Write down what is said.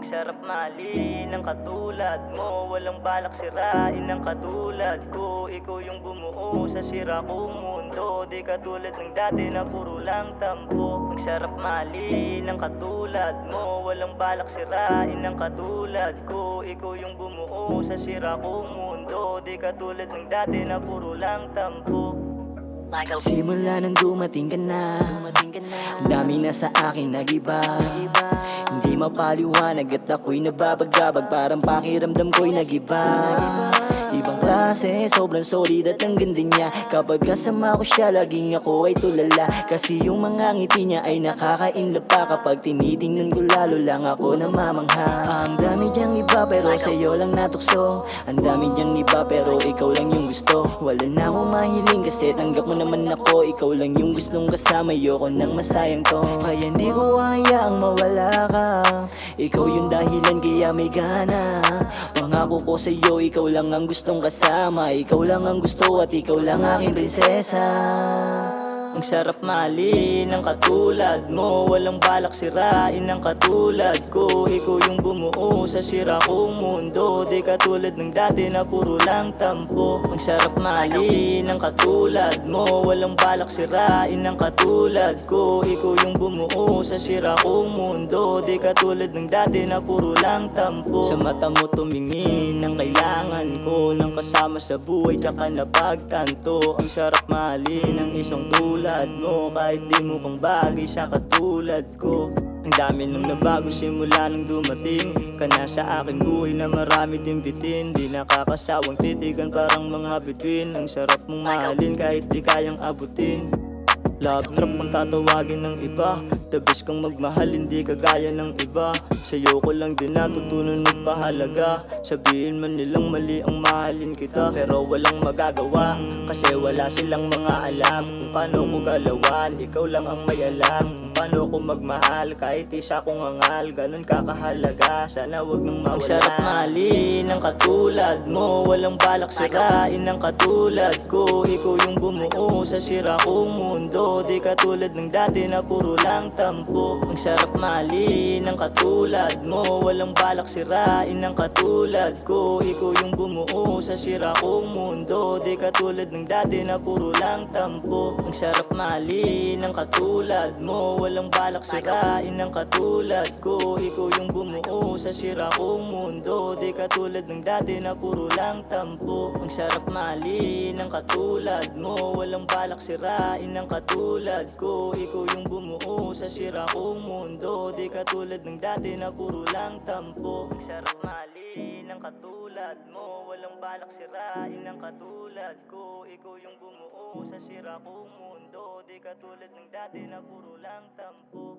sarap mahalin ng katulad mo, walang balak sirain ng katulad ko. Ikaw yung bumuo sa sira kong mundo, di katulad ng dati na puro lang tampo. Ang sarap mahalin ng katulad mo, walang balak sirain ng katulad ko. Ikaw yung bumuo sa sira kong mundo, di katulad ng dati na puro lang tampo. Simula nang dumating ka na, dami na sa akin nagiba. Hindi mapaliwanag at ako'y nababagabag, parang pakiramdam ko'y nagiba. Ibang klase, sobrang solid at ang ganda niya. Kapag kasama ko siya, laging ako ay tulala. Kasi yung mga ngiti niya ay nakaka-inlove pa. Kapag tinitingnan ko lalo lang ako namamangha. Ang dami diyang iba pero sa'yo lang natukso. Ang dami diyang iba pero ikaw lang yung gusto. Wala na akong mahiling kasi tanggap mo naman ako. Ikaw lang yung gustong kasama, ayoko nang masayang to. Kaya hindi ko hayaang mawala ka. Ikaw yung dahilan kaya may gana. Pangako ko sa'yo, ikaw lang ang gustong kasama. Ikaw lang ang gusto at ikaw lang aking prinsesa. Ang sarap mahalin ng katulad mo, walang balak sirain ng katulad ko. Ikaw yung bumuo sa sira kong mundo, di katulad ng dati na puro lang tampo. Ang sarap mahalin ng katulad mo, walang balak sirain ng katulad ko. Ikaw yung bumuo sa sira kong mundo, di katulad ng dati na puro lang tampo. Sa mata mo tumingin ng kailangan ko, ng kasama sa buhay tsaka napagtanto. Ang sarap mahalin ng isang tulad mo, kahit di mo pang bagay sa katulad ko. Ang dami nang nabago simula nung dumating ka na sa aking buhay na marami din bitin. Di nakakasawang titigan parang mga bituin. Ang sarap mong mahalin kahit di kayang abutin. Love trap kung tatawagin ng iba, the best kang magmahal, hindi kagaya ng iba. Sa'yo ko lang din natutunan magpahalaga. Sabihin man nilang mali ang mahalin kita, pero walang magagawa kasi wala silang mga alam kung paano ko galawan. Ikaw lang ang may alam kung paano ko magmahal, kahit isa kong hangal, ganun kakahalaga. Sana wag nang mawala. Ang sarap mahalin ng katulad mo, walang balak sirain ng katulad ko. Ikaw yung bumuo sa sira kong mundo, di katulad ng dati na puro lang tampo. Ang sarap mahalin ng katulad mo, walang balak sirain ng katulad ko. Ikaw yung bumuo sa sira kong mundo, di katulad ng dati na puro lang tampo. Ang sarap mahalin ng katulad mo, walang balak sirain ng katulad ko. Ikaw yung bumuo sa sira kong mundo, di katulad ng dati na puro lang tampo. Ang sarap mahalin ng katulad mo, walang balak sirain ng katulad ko. Ikaw yung bumuo sa sira kong mundo, di katulad ng dati na puro lang tampo. Ang sarap mahalin ng katulad mo, walang balak sirain ng katulad ko. Ikaw yung bumuo sa sira kong mundo, di katulad ng dati na puro lang tampo.